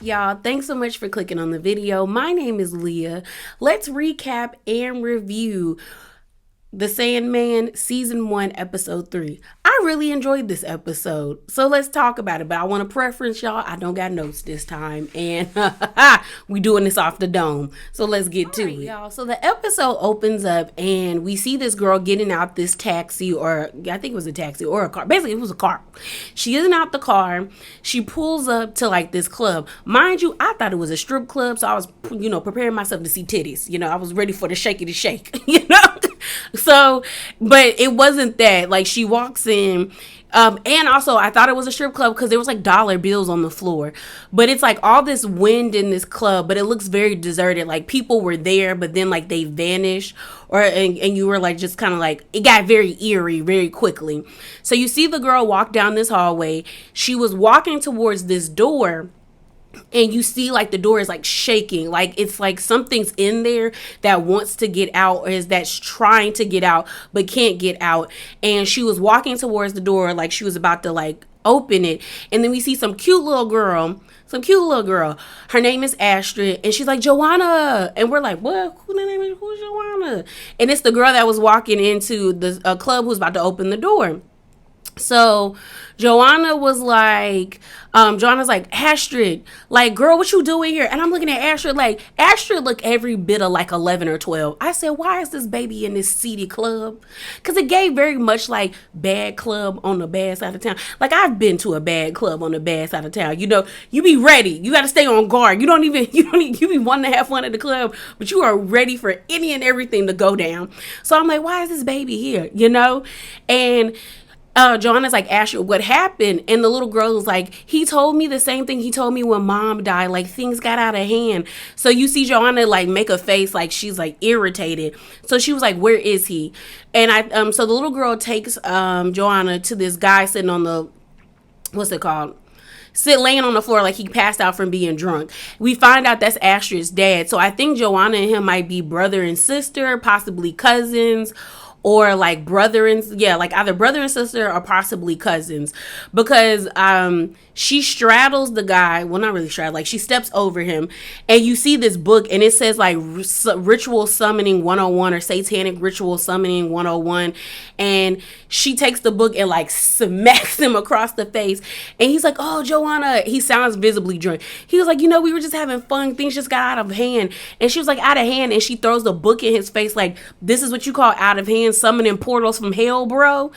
up, y'all? Thanks so much for clicking on the video. My name is Leah. Let's recap and review the Sandman Season 1, Episode 3. I really enjoyed this episode, so let's talk about it. But I want to preference, y'all. I don't got notes this time, and we doing this off the dome. So let's get to it, y'all. So the episode opens up, and we see this girl getting out this taxi, or I think it was a taxi or a car. Basically, it was a car. She isn't out the car. She pulls up to like this club. Mind you, I thought it was a strip club, so I was, preparing myself to see titties. I was ready for the shakey to shake. So, but it wasn't that. Like, she walks in, and also I thought it was a strip club because there was like dollar bills on the floor. But it's like all this wind in this club, but it looks very deserted. Like, people were there, but then like they vanished, and you were like just kind of like, it got very eerie very quickly. So you see the girl walk down this hallway. She was walking towards this door, and you see like the door is like shaking, like it's like something's in there that wants to get out, or is that's trying to get out but can't get out. And she was walking towards the door like she was about to like open it, and then we see some cute little girl. Her name is Astrid, and she's like, Joanna, and we're like, what? Who's Joanna? And it's the girl that was walking into the club who's about to open the door. So Joanna was like, Joanna's like, Astrid, like, girl, what you doing here? And I'm looking at Astrid like, Astrid look every bit of like 11 or 12. I said, why is this baby in this seedy club? Because it gave very much like bad club on the bad side of town. Like, I've been to a bad club on the bad side of town. You be ready. You got to stay on guard. You be wanting to have fun at the club, but you are ready for any and everything to go down. So I'm like, why is this baby here? And Joanna's like, Asher, what happened? And the little girl was like, he told me the same thing he told me when mom died. Like, things got out of hand. So you see Joanna like make a face like she's like irritated. So she was like, where is he? And so the little girl takes Joanna to this guy sitting on the, what's it called? Laying on the floor like he passed out from being drunk. We find out that's Astrid's dad. So I think Joanna and him might be brother and sister, possibly cousins, or like either brother and sister or possibly cousins, because she straddles the guy. Well, not really straddle, like she steps over him, and you see this book, and it says like Ritual Summoning 101 or Satanic Ritual Summoning 101, and she takes the book and like smacks him across the face, and he's like, oh, Joanna, he sounds visibly drunk. He was like, we were just having fun, things just got out of hand. And she was like, out of hand, and she throws the book in his face like, this is what you call out of hand, summoning portals from hell, bro.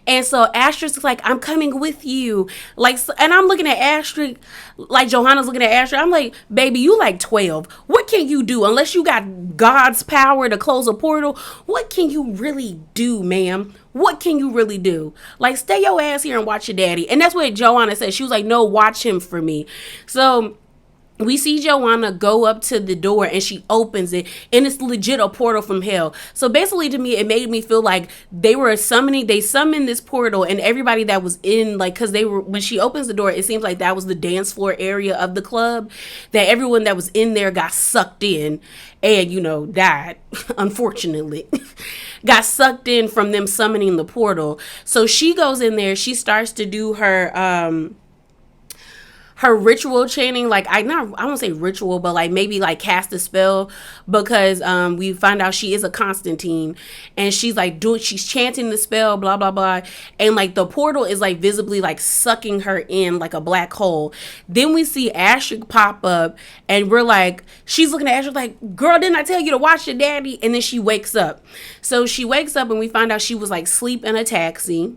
And so Astrid's like, I'm coming with you, like, and I'm looking at Astrid like Johanna's looking at Astrid. I'm like, baby, you like 12. What can you do unless you got God's power to close a portal? What can you really do, ma'am? What can you really do? Like, stay your ass here and watch your daddy. And that's what Joanna said. She was like, no, watch him for me. So we see Joanna go up to the door, and she opens it, and it's legit a portal from hell. So basically, to me, it made me feel like they summoned this portal, and everybody that was in, like, because when she opens the door, it seems like that was the dance floor area of the club, that everyone that was in there got sucked in and, died, unfortunately. Got sucked in from them summoning the portal. So she goes in there, she starts to do her ritual chanting, like I won't say ritual, but like maybe like cast a spell, because we find out she is a Constantine, and she's like she's chanting the spell, blah blah blah, and like the portal is like visibly like sucking her in like a black hole. Then we see Astrid pop up, and she's looking at Astrid like, girl, didn't I tell you to watch your daddy? And then she wakes up. So she wakes up, and we find out she was like asleep in a taxi.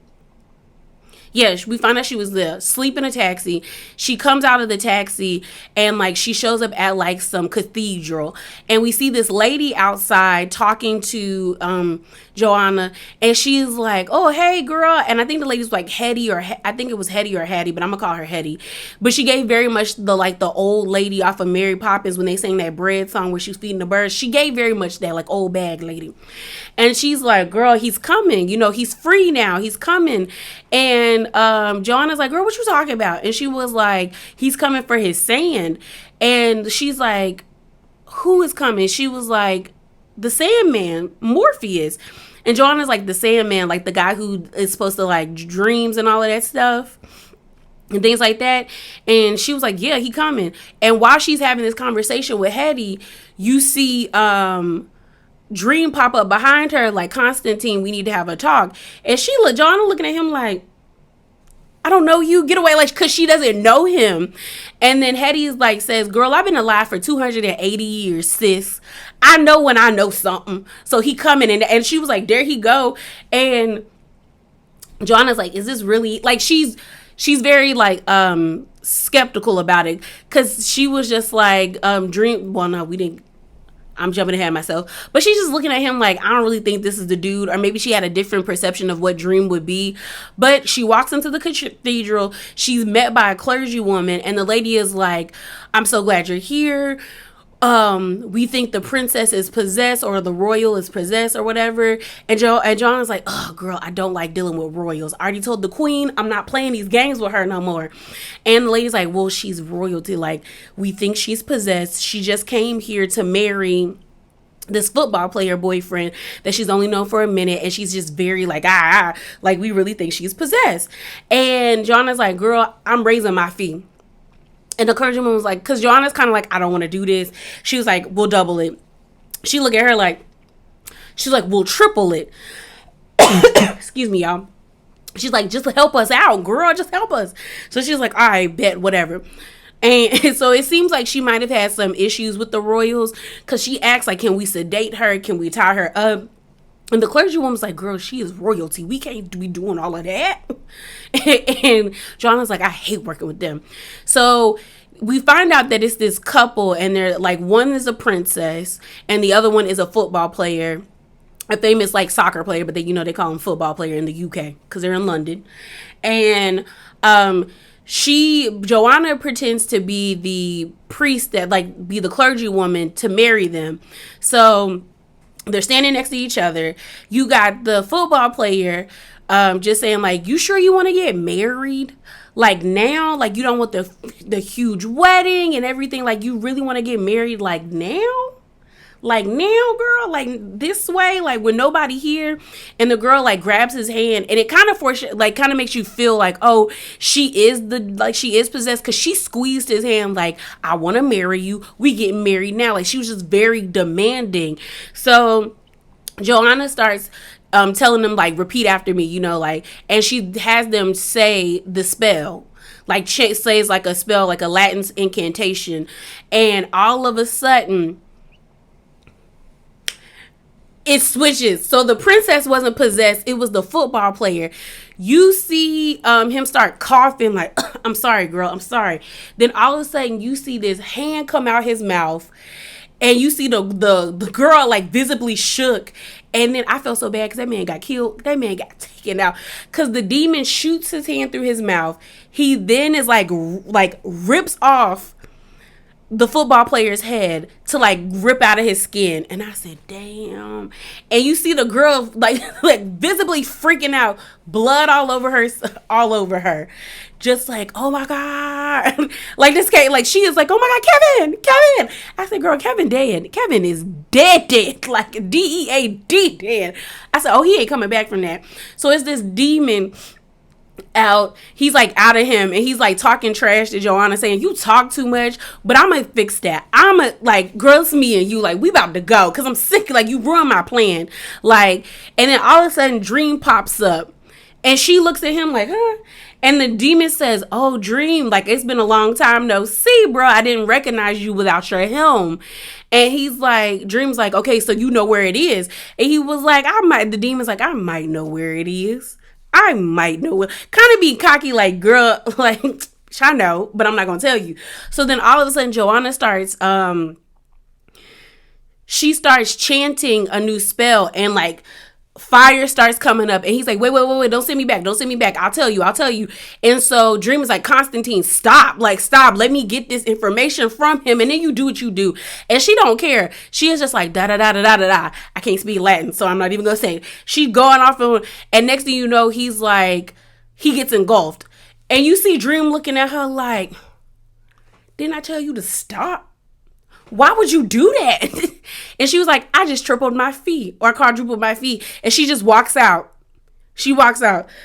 Yeah, we find out she was there, asleep in a taxi. She comes out of the taxi, and like she shows up at like some cathedral, and we see this lady outside talking to Joanna, and she's like, oh, hey girl. And I think the lady's like Hetty, I think it was Hetty or Hattie, but I'm gonna call her Hetty. But she gave very much the old lady off of Mary Poppins when they sang that bread song where she was feeding the birds. She gave very much that like old bag lady. And she's like, girl, he's coming, he's free now, he's coming. And Joanna's like, girl, what you talking about? And she was like, he's coming for his sand. And she's like, who is coming? She was like, the Sandman, Morpheus. And Joanna's like, the Sandman, like the guy who is supposed to like dreams and all of that stuff. and things like that. And she was like, yeah, he coming. And while she's having this conversation with Hetty, you see Dream pop up behind her like, Constantine, we need to have a talk. And Joanna looking at him like, I don't know you, get away, like, because she doesn't know him. And then Hetty's like, says, girl, I've been alive for 280 years, sis. I know when I know something. So he coming. And she was like, there he go. And Joanna's like, is this really, like, she's very like skeptical about it, because she was just like, Dream, well, no, we didn't, I'm jumping ahead of myself, but she's just looking at him like, I don't really think this is the dude. Or maybe she had a different perception of what Dream would be. But she walks into the cathedral. She's met by a clergywoman, and the lady is like, I'm so glad you're here. We think the princess is possessed, or the royal is possessed, or whatever. And John is like, oh, girl, I don't like dealing with royals. I already told the queen I'm not playing these games with her no more. And the lady's like, well, she's royalty. Like, we think she's possessed. She just came here to marry this football player boyfriend that she's only known for a minute, and she's just very like, like, we really think she's possessed. And John is like, girl, I'm raising my fee. And the clergyman was like, because Joanna's kind of like, I don't want to do this. She was like, we'll double it. She looked at her like, she's like, we'll triple it. Excuse me, y'all. She's like, just help us out, girl. Just help us. So she's like, all right, bet, whatever. And so it seems like she might have had some issues with the royals, because she asks, like, can we sedate her? Can we tie her up? And the clergywoman's like, girl, she is royalty. We can't be doing all of that. And Joanna's like, I hate working with them. So we find out that it's this couple, and they're like, one is a princess and the other one is a football player, a famous like soccer player, but they call him football player in the UK because they're in London. And Joanna pretends to be the priest that like be the clergywoman to marry them. So they're standing next to each other. You got the football player just saying like, you sure you want to get married? Like now? Like you don't want the huge wedding and everything? Like you really want to get married like now? Like now, girl? Like this way? Like with nobody here? And the girl like grabs his hand, and it kind of makes you feel like, oh, she is possessed, because she squeezed his hand like, I want to marry you. We getting married now. Like she was just very demanding. So Joanna starts telling them like, repeat after me, like, and she has them say the spell. Like says like a spell, like a Latin incantation. And all of a sudden it switches. So the princess wasn't possessed. It was the football player. You see him start coughing like, I'm sorry, girl, I'm sorry. Then all of a sudden you see this hand come out his mouth, and you see the girl like visibly shook. And then I felt so bad because that man got killed. That man got taken out because the demon shoots his hand through his mouth. He then is like rips off the football player's head to like rip out of his skin. And I said, damn. And you see the girl like visibly freaking out, blood all over her, just like, oh my God. Like this case, like she is like, oh my God, Kevin. I said, girl, Kevin dead. Kevin is dead. Like DEAD dead. I said, oh, he ain't coming back from that. So it's this demon out. He's like out of him, and he's like talking trash to Joanna, saying, you talk too much, but I'm gonna fix that. I'm gonna like, girl, it's me and you, like we about to go, because I'm sick, like you ruined my plan. Like, and then all of a sudden Dream pops up, and she looks at him like, huh? And the demon says, oh, Dream, like it's been a long time no see, bro. I didn't recognize you without your helm. And he's like, Dream's like, okay, so you know where it is. And he was like, the demon's like, I might know where it is. I might know it. Kind of be cocky, like, girl, like, I know, but I'm not going to tell you. So then all of a sudden, Joanna starts, she starts chanting a new spell, and like fire starts coming up, and he's like, wait, don't send me back. I'll tell you. And so Dream is like, Constantine, stop, let me get this information from him, and then you do what you do. And she don't care. She is just like, da da da da da da da. I can't speak Latin, so I'm not even gonna say it. She going off, and next thing you know, he's like, he gets engulfed, and you see Dream looking at her like, didn't I tell you to stop? Why would you do that? And she was like, I just tripled my fee, or quadrupled my fee. And she just walks out.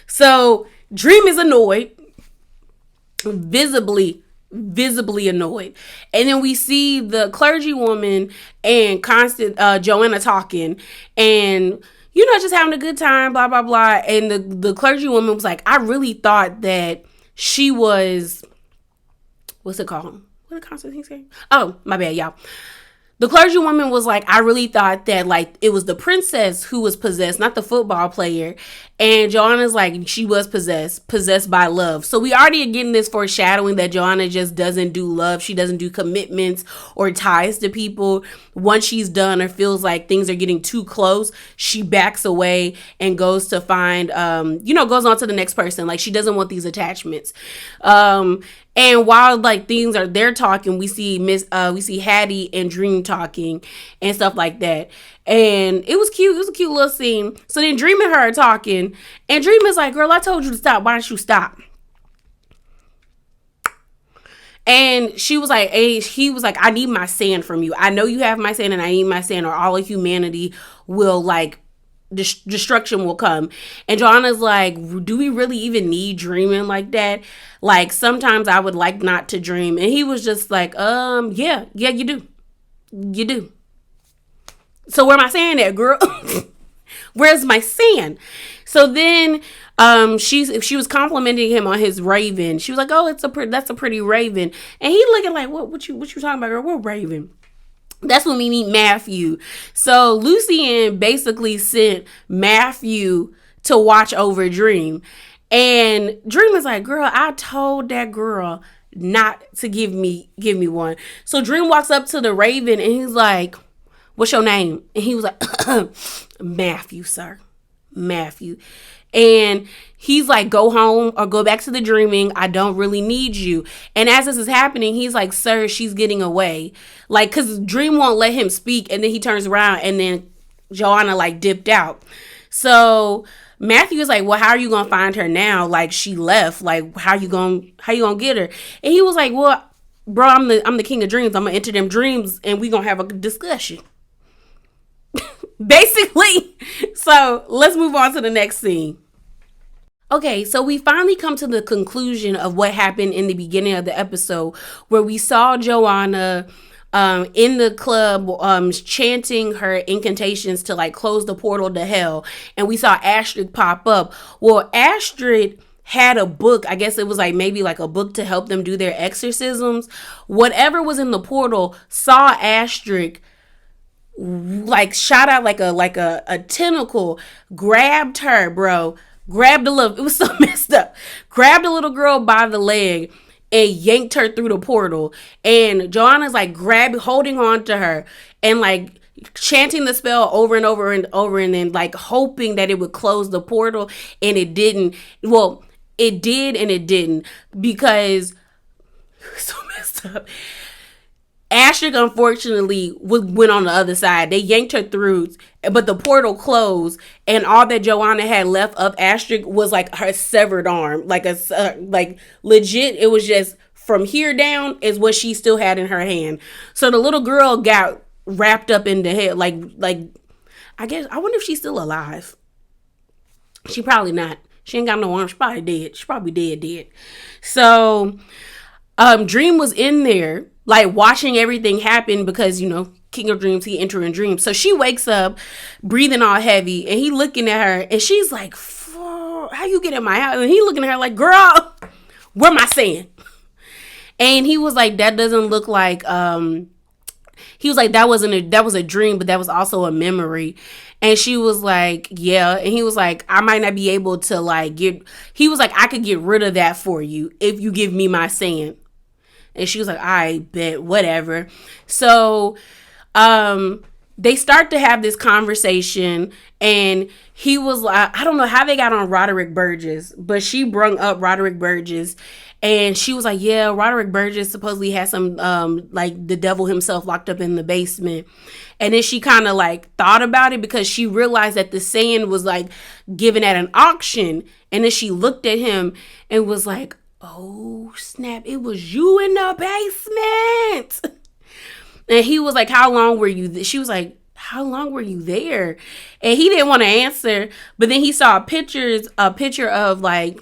So Dream is annoyed. visibly annoyed. And then we see the clergywoman and Constant Joanna talking, and just having a good time, blah blah blah. And the clergywoman was like, I really thought that she was, what's it called? What did Constantine say? Oh, my bad, y'all. The clergywoman was like, I really thought that like it was the princess who was possessed, not the football player. And Joanna's like, she was possessed by love. So we already are getting this foreshadowing that Joanna just doesn't do love. She doesn't do commitments or ties to people. Once she's done or feels like things are getting too close, she backs away and goes to find, goes on to the next person. Like, she doesn't want these attachments. And while like they're talking, we see Hattie and Dream talking and stuff like that. And it was cute. It was a cute little scene. So then Dream and her are talking, and Dream is like, girl, I told you to stop. Why don't you stop? And he was like, I need my sand from you. I know you have my sand, and I need my sand, or all of humanity will like destruction will come. And Joanna's like, do we really even need dreaming like that? Like, sometimes I would like not to dream. And he was just like, yeah, you do. So where am I saying that, girl? Where's my sand? So then she was complimenting him on his raven. She was like, oh, that's a pretty raven. And he looking like, what you talking about, girl? What raven? That's when we meet Matthew. So Lucian basically sent Matthew to watch over Dream. And Dream is like, girl, I told that girl not to give me one. So Dream walks up to the raven and he's like, what's your name? And he was like, Matthew, sir. Matthew. And he's like, go home or go back to the dreaming. I don't really need you. And as this is happening, he's like, sir, she's getting away. Like, because Dream won't let him speak. And then he turns around and then Joanna like dipped out. So Matthew is like, well, how are you going to find her now? Like, she left. Like, how you going to get her? And he was like, well, bro, I'm the king of dreams. I'm going to enter them dreams and we going to have a discussion. Basically. So let's move on to the next scene. Okay, so we finally come to the conclusion of what happened in the beginning of the episode, where we saw Joanna in the club chanting her incantations to like close the portal to hell, and we saw Astrid pop up. Well, Astrid had a book. I guess it was like maybe like a book to help them do their exorcisms. Whatever was in the portal saw Astrid like shot out like a tentacle, grabbed her, bro. Grabbed it was so messed up. Grabbed a little girl by the leg and yanked her through the portal. And Joanna's like holding on to her and like chanting the spell over and over and over, and then like hoping that it would close the portal. And it didn't. Well, it did and it didn't, because it was so messed up. Astrid, unfortunately, went on the other side. They yanked her through, but the portal closed, and all that Joanna had left of Astrid was like her severed arm, like legit. It was just from here down is what she still had in her hand. So the little girl got wrapped up in the head, like I guess. I wonder if she's still alive. She probably not. She ain't got no arm. She's probably dead. She's probably dead. So, Dream was in there, like watching everything happen, because King of Dreams, he entering dreams. So she wakes up breathing all heavy, and he looking at her, and she's like, how you get in my house? And he looking at her like, girl, what am I saying? And he was like, that doesn't look like he was like, that was a dream, but that was also a memory. And she was like, yeah. And he was like, I might not be able to he was like, I could get rid of that for you if you give me my sand. And she was like, I bet, whatever. So they start to have this conversation, and he was like, I don't know how they got on Roderick Burgess, but she brung up Roderick Burgess, and she was like, yeah, Roderick Burgess supposedly has some like the devil himself locked up in the basement. And then she kind of like thought about it, because she realized that the sand was like given at an auction. And then she looked at him and was like, oh snap, it was you in the basement. And he was like, how long were you she was like, how long were you there? And he didn't want to answer, but then he saw a picture of like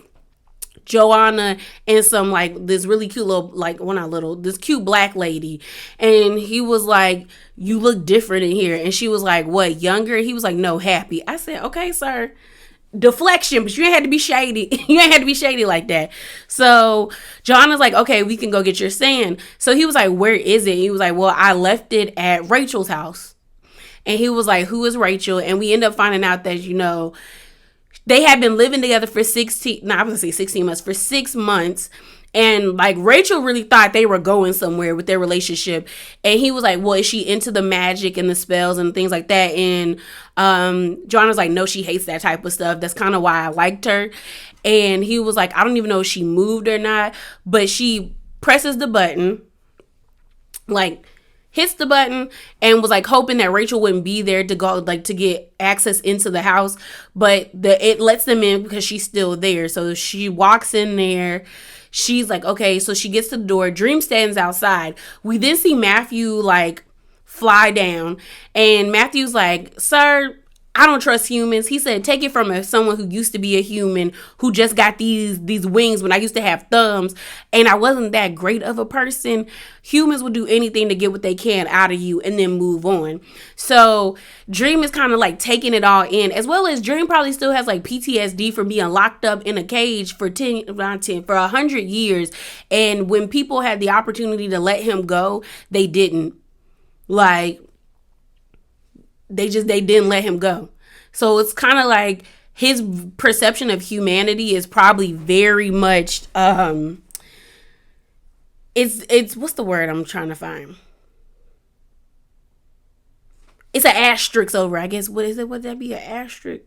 Joanna and some like this really cute little, like, well, not little, this cute black lady. And he was like, you look different in here. And she was like, what, younger? He was like, no, happy. I said, okay, sir. Deflection, but you ain't had to be shady. You ain't had to be shady like that. So Joanna's like, okay, we can go get your sand. So he was like, where is it? He was like, well, I left it at Rachel's house. And he was like, who is Rachel? And we end up finding out that, they had been living together for 16 months, for 6 months. And like Rachel really thought they were going somewhere with their relationship. And he was like, well, is she into the magic and the spells and things like that? And Joanna's like, no, she hates that type of stuff. That's kind of why I liked her. And he was like, I don't even know if she moved or not, but she presses the button, like hits the button, and was like hoping that Rachel wouldn't be there to go, like, to get access into the house. But it lets them in because she's still there. So she walks in there. She's like, okay, so she gets to the door. Dream stands outside. We then see Matthew like fly down, and Matthew's like, sir, I don't trust humans. He said, take it from someone who used to be a human, who just got these wings when I used to have thumbs, and I wasn't that great of a person. Humans will do anything to get what they can out of you and then move on. So Dream is kind of like taking it all in, as well as Dream probably still has like PTSD from being locked up in a cage for 100 years. And when people had the opportunity to let him go, they didn't. Like, they didn't let him go. So it's kind of like his perception of humanity is probably very much it's what's the word I'm trying to find? It's an asterisk over, I guess. What is it? Would that be an asterisk?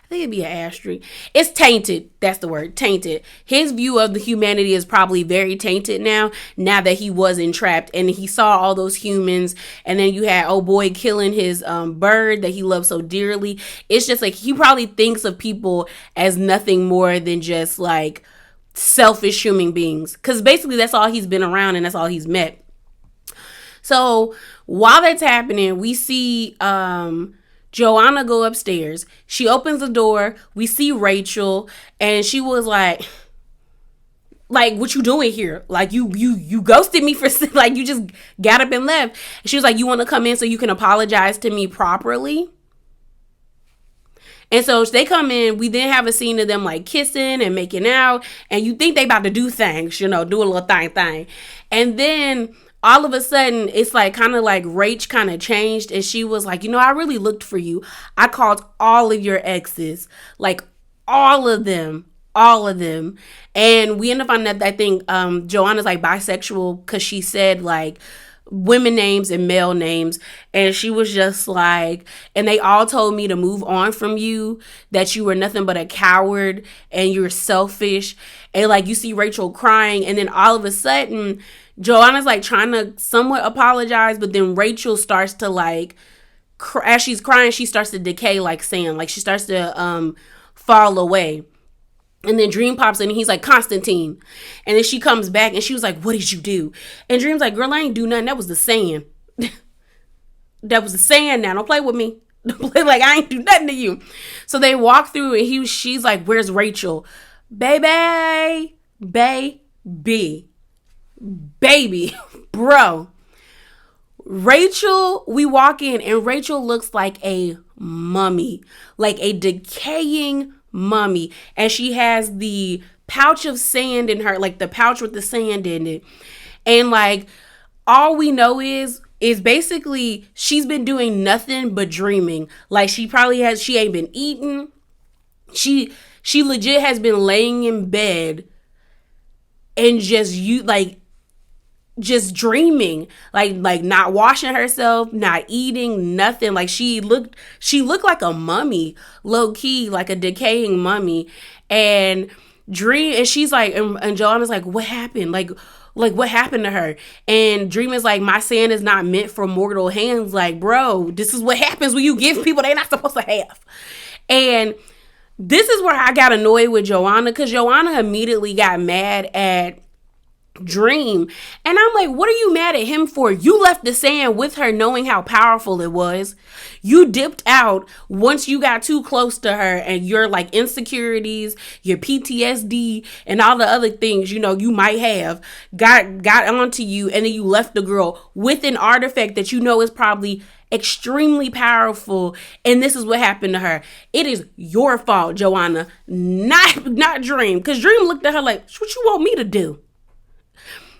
I think it'd be an asterisk. It's tainted. That's the word. Tainted. His view of the humanity is probably very tainted now that he was entrapped and he saw all those humans. And then you had old boy killing his bird that he loved so dearly. It's just like he probably thinks of people as nothing more than just like selfish human beings. Because basically that's all he's been around and that's all he's met. So while that's happening, we see Joanna go upstairs. She opens the door. We see Rachel, and she was like, what you doing here? Like, you ghosted me for, like, you just got up and left. And she was like, you want to come in so you can apologize to me properly? And so they come in. We then have a scene of them like kissing and making out, and you think they about to do things, do a little thing. And then all of a sudden, it's like kind of like Rach kind of changed, and she was like, I really looked for you. I called all of your exes, like all of them. And we end up finding that I think Joanna's like bisexual because she said like women names and male names, and she was just like, and they all told me to move on from you, that you were nothing but a coward and you're selfish. And like you see Rachel crying, and then all of a sudden Joanna's like trying to somewhat apologize, but then Rachel starts to like, as she's crying, she starts to decay like sand. Like she starts to fall away. And then Dream pops in and he's like, Constantine. And then she comes back and she was like, what did you do? And Dream's like, girl, I ain't do nothing. That was the sand. That was the sand now. Don't play with me. Don't play like I ain't do nothing to you. So they walk through and she's like, where's Rachel? Baby. Bro. Rachel, we walk in and Rachel looks like a mummy, like a decaying mummy. And she has the pouch of sand in her, like the pouch with the sand in it. And like, all we know is basically she's been doing nothing but dreaming. Like she ain't been eating. She legit has been laying in bed and just dreaming, like not washing herself, not eating, nothing. Like she looked like a mummy, low key, like a decaying mummy. And she's like, and Joanna's like, what happened? Like what happened to her? And Dream is like, my sand is not meant for mortal hands. Like, bro, this is what happens when you give people they're not supposed to have. And this is where I got annoyed with Joanna, because Joanna immediately got mad at Dream. And I'm like, what are you mad at him for? You left the sand with her knowing how powerful it was. You dipped out once you got too close to her, and your like insecurities, your PTSD, and all the other things, you know, you might have got onto you, and then you left the girl with an artifact that you know is probably extremely powerful, and this is what happened to her. It is your fault, Joanna, not Dream. Because Dream looked at her like, what you want me to do?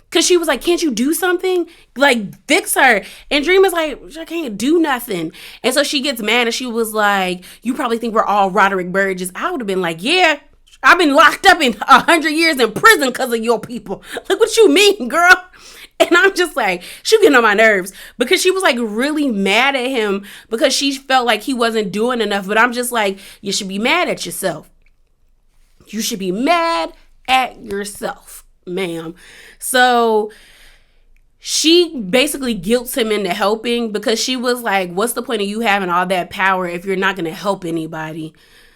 Because she was like, can't you do something? Like, fix her. And Dream is like, I can't do nothing. And so she gets mad, and she was like, you probably think we're all Roderick Burgess. I would have been like, yeah, I've been locked up in 100 years in prison because of your people. Like, what you mean, girl? And I'm just like, she getting on my nerves, because she was like really mad at him because she felt like he wasn't doing enough. But I'm just like, you should be mad at yourself. You should be mad at yourself, ma'am. So she basically guilts him into helping, because she was like, what's the point of you having all that power if you're not going to help anybody?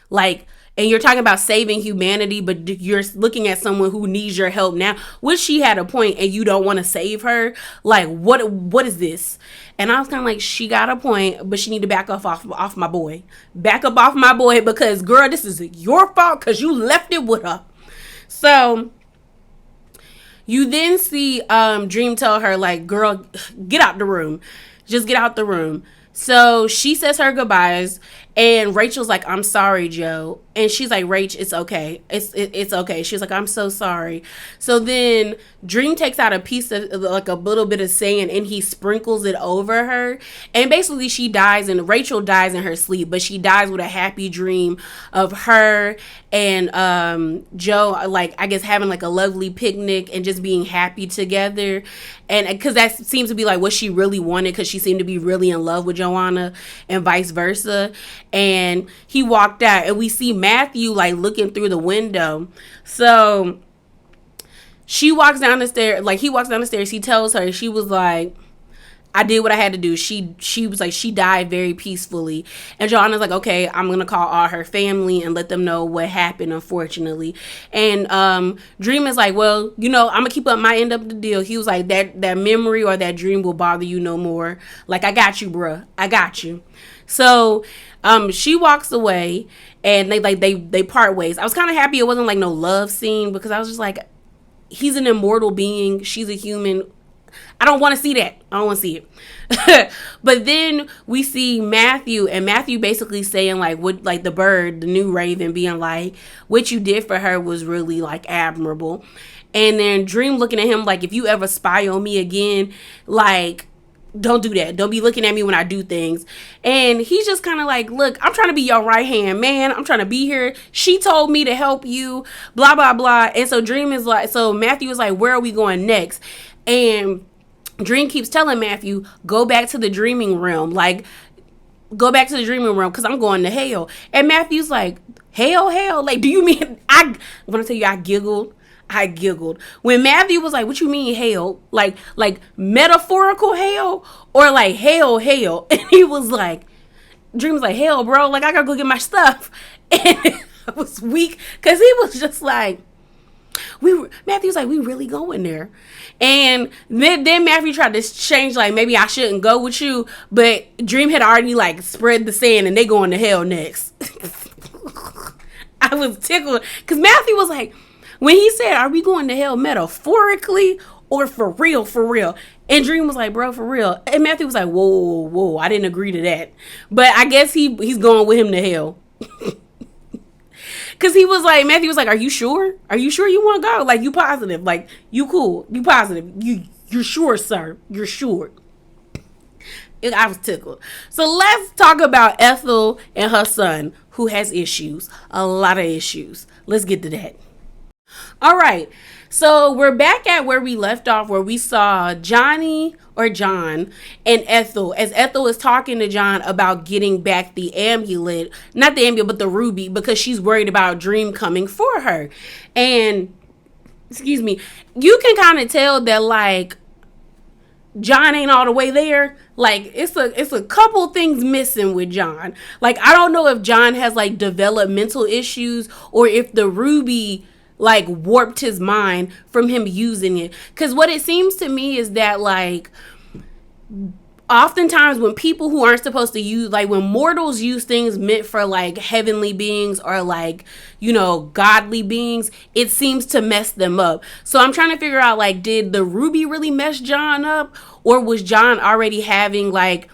Like, and you're talking about saving humanity, but you're looking at someone who needs your help now. Which she had a point, and you don't want to save her. Like, what is this? And I was kind of like, she got a point, but she need to back off my boy. Back up off my boy, because girl, this is your fault because you left it with her. So you then see Dream tell her, like, girl, get out the room. Just get out the room. So she says her goodbyes, and Rachel's like, I'm sorry, Joe. And she's like, Rach, it's okay. It's okay. She's like, I'm so sorry. So then Dream takes out a piece of, like, a little bit of sand, and he sprinkles it over her. And basically she dies, and Rachel dies in her sleep, but she dies with a happy dream of her and Joe, like, I guess having like a lovely picnic and just being happy together. And because that seems to be like what she really wanted, because she seemed to be really in love with Joanna and vice versa. And he walked out, and we see Matthew like looking through the window. So she walks down the stairs, like he walks down the stairs. He tells her, she was like, I did what I had to do. She was like, she died very peacefully. And Joanna's like, okay, I'm going to call all her family and let them know what happened, unfortunately. And Dream is like, well, you know, I'm going to keep up my end of the deal. He was like, that memory or that dream will bother you no more. Like, I got you, bruh. I got you. So she walks away, and they part ways. I was kind of happy it wasn't like no love scene, because I was just like, he's an immortal being. She's a human. I don't want to see that. I don't want to see it. But then we see Matthew, and Matthew basically saying like, what, like the bird, the new Raven, being like, what you did for her was really like admirable. And then Dream looking at him like, if you ever spy on me again, like, don't do that. Don't be looking at me when I do things. And he's just kind of like, look, I'm trying to be your right hand man. I'm trying to be here. She told me to help you, blah, blah, blah. And so Dream is like, so Matthew is like, where are we going next? And Dream keeps telling Matthew, go back to the dreaming realm. Like, go back to the dreaming realm, because I'm going to hell. And Matthew's like, hell? Like, do you mean, when I tell you I giggled. When Matthew was like, what you mean hell? Like metaphorical hell? Or like hell? And he was like, Dream was like, hell, bro. Like, I gotta go get my stuff. And I was weak, because he was just like, Matthew's like, we really going there. And then Matthew tried to change, like, maybe I shouldn't go with you, but Dream had already like spread the sand, and they going to hell next. I was tickled, because Matthew was like, when he said, are we going to hell metaphorically or for real? And Dream was like, bro, for real. And Matthew was like, whoa, I didn't agree to that. But I guess he's going with him to hell. Because he was like, Matthew was like, are you sure? Are you sure you want to go? Like, you positive? Like, you cool? You positive? You're sure, sir? You're sure? I was tickled. So let's talk about Ethel and her son, who has issues. A lot of issues. Let's get to that. All right. So we're back at where we left off, where we saw John and Ethel, as Ethel is talking to John about getting back the amulet, not the amulet, but the ruby, because she's worried about Dream coming for her. And, excuse me, you can kind of tell that, like, John ain't all the way there. Like, it's a couple things missing with John. Like, I don't know if John has like developmental issues, or if the ruby like warped his mind from him using it. Because what it seems to me is that like oftentimes when people who aren't supposed to use, like when mortals use things meant for like heavenly beings or like, you know, godly beings, it seems to mess them up. So I'm trying to figure out, like, did the ruby really mess John up, or was John already having like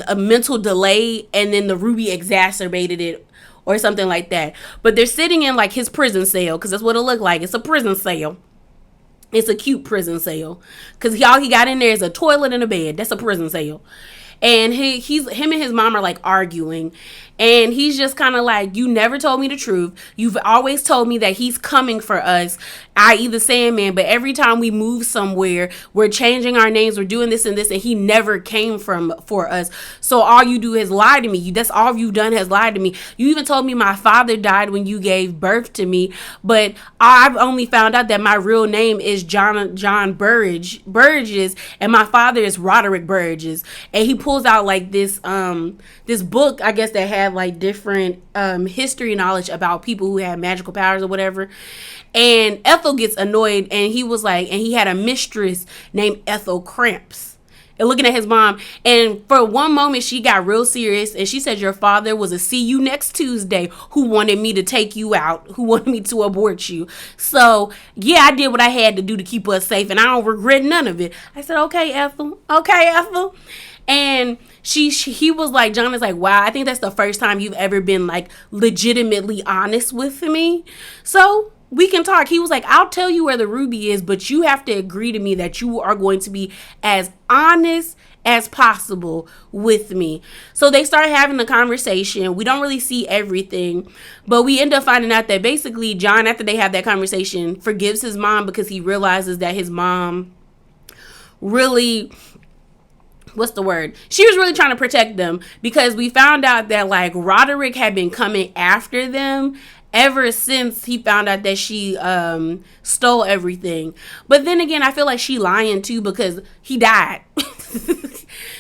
a mental delay and then the ruby exacerbated it or something like that? But they're sitting in like his prison cell, because that's what it looked like. It's a prison cell. It's a cute prison cell, because all he got in there is a toilet and a bed. That's a prison cell. And him and his mom are like arguing, and he's just kind of like, you never told me the truth. You've always told me that he's coming for us, i.e. the Sandman, but every time we move somewhere, we're changing our names, we're doing this and this, and he never came for us. So all you do is lie to me. That's all you've done, has lied to me. You even told me my father died when you gave birth to me, but I've only found out that my real name is John Burgess, and my father is Roderick Burgess. And he pulls out like this book, I guess, that had like different history knowledge about people who had magical powers or whatever. And Ethel gets annoyed, and he was like, and he had a mistress named Ethel Cramps. And looking at his mom, and for one moment she got real serious, and she said, your father was a see you next Tuesday who wanted me to take you out, who wanted me to abort you. So yeah, I did what I had to do to keep us safe, and I don't regret none of it. I said, okay, Ethel. And he was like, John is like, wow, I think that's the first time you've ever been like legitimately honest with me. So we can talk. He was like, I'll tell you where the ruby is, but you have to agree to me that you are going to be as honest as possible with me. So they start having a conversation. We don't really see everything, but we end up finding out that basically John, after they have that conversation, forgives his mom because he realizes that his mom really, she was really trying to protect them, because we found out that like Roderick had been coming after them ever since he found out that she stole everything. But then again, I feel like she lying too, because he died.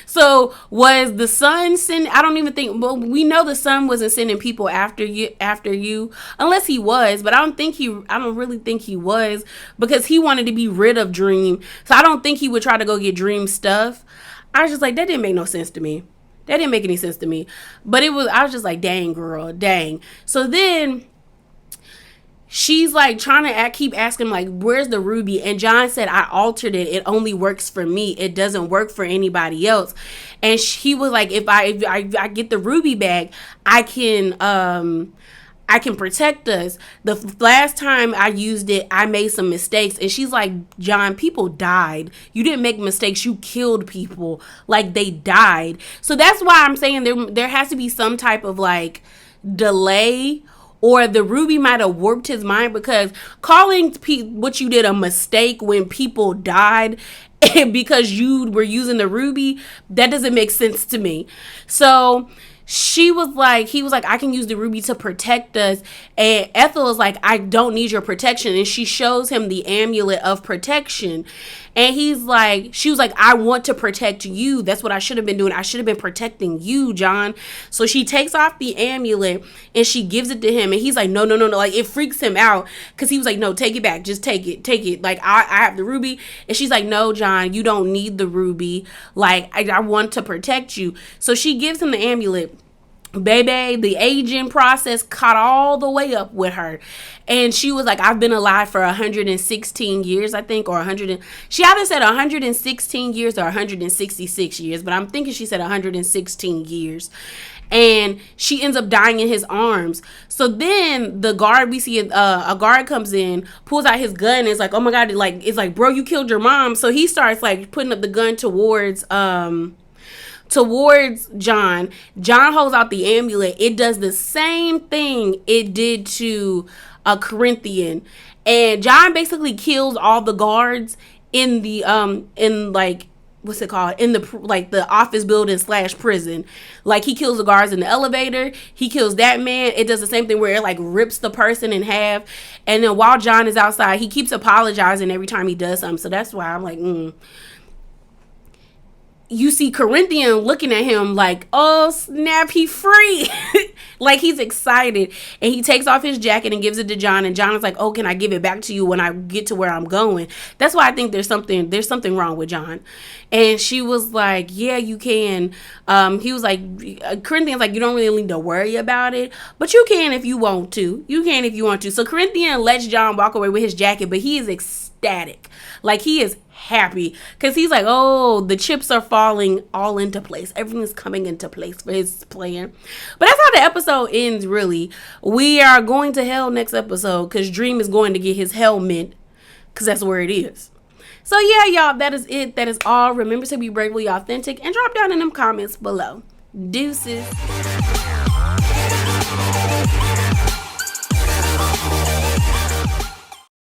So was the son sending? I don't even think. Well, we know the son wasn't sending people after you, unless he was. But I don't really think he was, because he wanted to be rid of Dream. So I don't think he would try to go get Dream stuff. I was just like, that didn't make no sense to me. That didn't make any sense to me. But I was just like, dang, girl, dang. So then she's like trying to keep asking like, where's the ruby? And John said, I altered it. It only works for me. It doesn't work for anybody else. And he was like, if I get the ruby back, I can protect us. The last time I used it, I made some mistakes. And she's like, John, people died. You didn't make mistakes. You killed people. Like, they died. So that's why I'm saying there has to be some type of like delay, or the ruby might have warped his mind, because calling what you did a mistake when people died because you were using the ruby, that doesn't make sense to me. So he was like, I can use the ruby to protect us. And Ethel is like, I don't need your protection. And she shows him the amulet of protection. And she was like, I want to protect you. That's what I should have been doing. I should have been protecting you, John. So she takes off the amulet and she gives it to him. And he's like, no. Like, it freaks him out, because he was like, no, take it back. Just take it. Like, I have the ruby. And she's like, no, John, you don't need the ruby. Like, I want to protect you. So she gives him the amulet. Baby, the aging process caught all the way up with her. And she was like, I've been alive for 116 years, I think, or she either said 116 years or 166 years, but I'm thinking she said 116 years. And she ends up dying in his arms. So then the guard, we see a guard comes in, pulls out his gun, and is like, oh my God, it's like, bro, you killed your mom. So he starts like putting up the gun towards John. John holds out the amulet. It does the same thing it did to a Corinthian. And John basically kills all the guards in the what's it called? In the office building / prison. Like, he kills the guards in the elevator. He kills that man. It does the same thing where it like rips the person in half. And then while John is outside, he keeps apologizing every time he does something. So that's why I'm like, you see Corinthian looking at him like, oh snap, he free. Like he's excited, and he takes off his jacket and gives it to John, and John is like, oh, can I give it back to you when I get to where I'm going? That's why I think there's something wrong with John. And she was like, yeah, you can. He was like, Corinthian's like, you don't really need to worry about it, but you can if you want to. You can if you want to. So Corinthian lets John walk away with his jacket, but he is ecstatic. Like he is happy because he's like, oh, the chips are falling all into place. Everything is coming into place for his plan. But that's how the episode ends, really. We are going to hell next episode because Dream is going to get his helmet because that's where it is. So yeah, y'all, that is it. That is all. Remember to be bravely authentic and drop down in them comments below. Deuces.